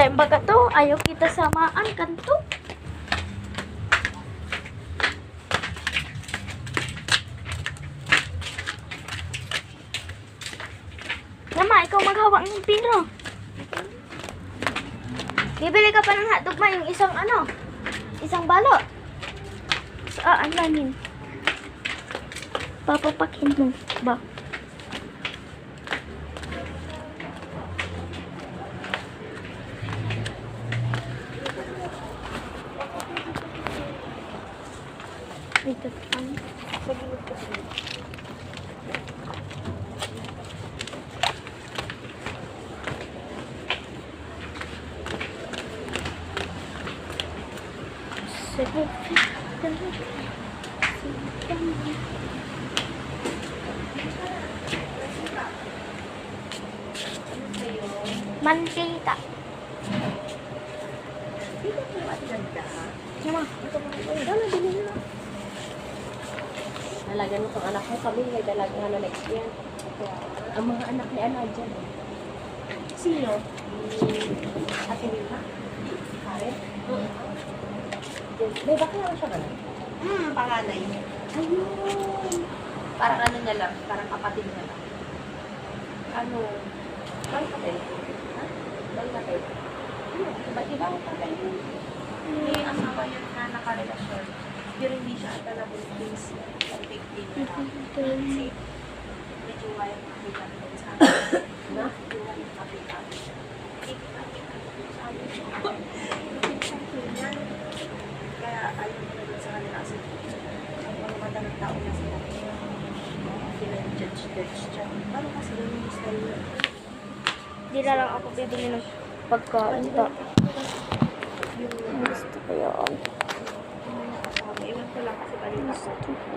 time baga to. Ayaw kita samaan kanto. Mama, ikaw maghawak ng pino. Bibili ka pa ng hotdog ma, yung isang ano? Isang balot. Saan namin? Papapakin mo ba? Ito ang saglit ko. Mantika. Dito po at ganda. Mama, ito pa ito. Dala, bilhin mo. Nalagan mo itong anak mo kami, may dalaga nga na next year. Ang mga anak ni Ana dyan. Sino? Ate Lima? Karen? May bakla na siya ka na? Panganay. Ayun! Parang ano niya lang, parang kapatid niya lang. Ano? Bang kapatid? Ha? Bang kapatid? Iba-iba ang kapatid yun. May asawa yun na nakarelasyon. Pero hindi siya ata na buntis. Ang victim na. Si medyo wild nakita din sa akin. Na? Medyo wild nakita. Kita sa amin. Kaya ayaw ko na dun sa kanila kasi ang mga mata ng tao na sila. Judge siya. Paano kasi yun yung style yun? Di na lang ako bibili ng pagkain ta. Gusto ko yun. Iwan ko lang kasi balita ko.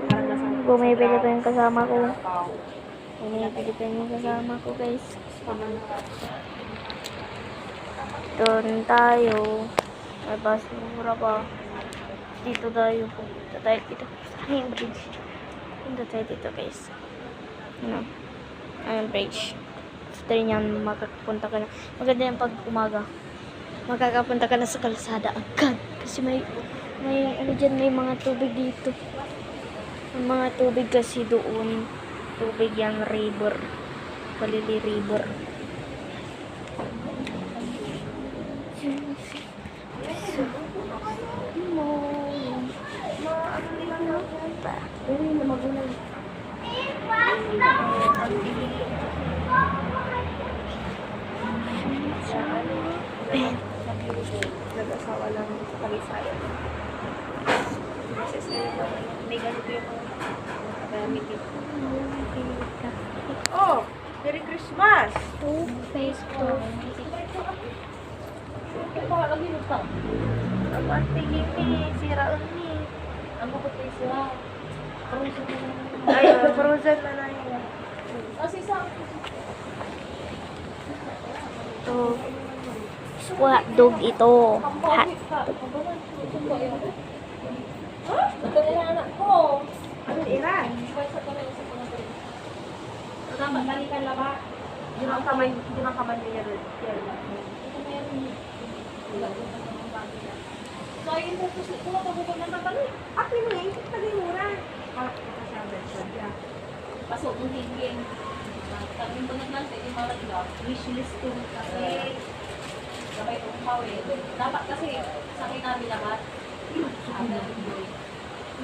Parang nasa Bumibili pa yung kasama ko. Bumibili pa yung kasama ko, guys. Doon tayo. May basura pa. Dito tayo. Punta tayo dito. Saan yung bridge? Punta tayo dito, guys. Ano? Ayun, bridge. After nyan, makakapunta ka na. Maganda yung pag umaga. Makakapunta ka na sa kalsada agad. Kasi may ano dyan, may mga tubig dito. May mga tubig kasi doon. Tubig yan, river. Palili river. Nag-asawa lang sa Palisayan. Kasi may ganito yung gamit dito. Oh! Merry Christmas! Ang ate Gimi, sira uni. Ang kapatid siya. Ay, frozen na na yun. Ito. Hotdog ito. Hotdog. Ito na yung anak ko. Ano, Iran? Dapat balikan lang ba? Di ba kamay niya rin? So, ayun po, tumutubukod ng tatalo. Ako mo eh, pag-imura. Kasi ang version niya. Pasok ng hingin. Kaming banag lang, pwede malaglag. Wishlist ko kasi. Sabay kong pawi. Dapat kasi, sa akin namin lahat. Iba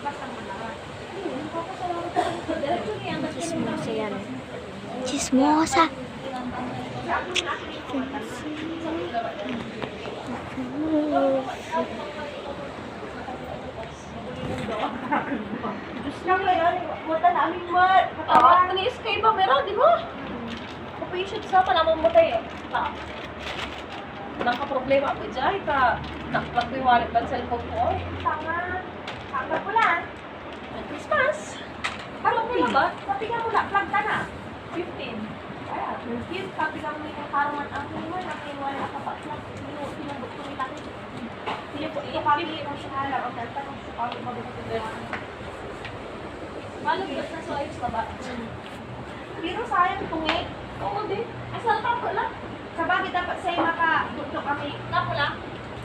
sa mga lahat. Diretso niya ang Chismosa yan. Chismosa. Diyos lang ngayon, mata namin mo. Maniis kayo ba? Meron, di ba? Kapatid sa palamang mo tayo. Nakaproblema ko dyan. Nakapagbiwalit ba ang cellphone ko? Tama. Tama ko lang. Christmas! Alam mo na ba? Papigan mo na, plug ka na. 15. Kaya, yun, papigan mo yung karuman ang iwan, ang iwan na kapatid. Pinubot ko nila. Pinubot ko kami ng sihala o danta ng sukal. Paano ba na so ayos na ba? Pero sayang tungi. Oo din. Ay, sa ko lang. Sa bagay dapat sa'yo maka-dukdok may,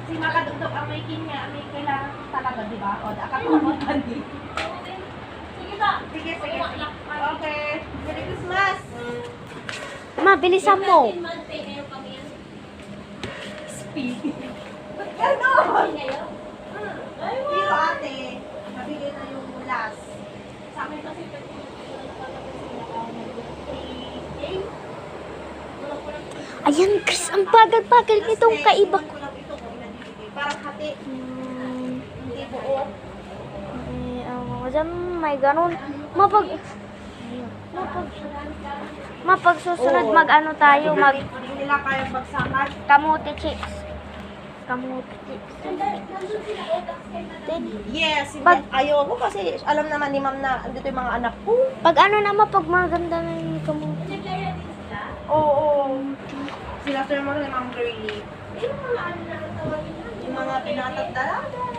si makadugtog ang may kinya, may kailangan talaga, di ba? O, akapumutan din. Sige, sige. Okay. Merry Christmas! Ma, bilisan mo. Ganon! Pero ate, nabigay na yung last. Sa akin kasi Ayan, Chris, ang bagal-bagal nitong kaiba ko. Parang hati, Hmm, hindi buo. dyan, may ganun. Mapag susunod Oo. mag-ano tayo, mag Hindi nila kayang bagsakan. kamuti chips. Kamuti chips. Then, Yes, hindi. Pag- Ayoko kasi alam naman ni ma'am na andito yung mga anak ko. pag ano naman, pag maganda na yung kamuti. Oo. Sila Sir Mo na Ma'am Girlie. Yung mga pinatagdalaga.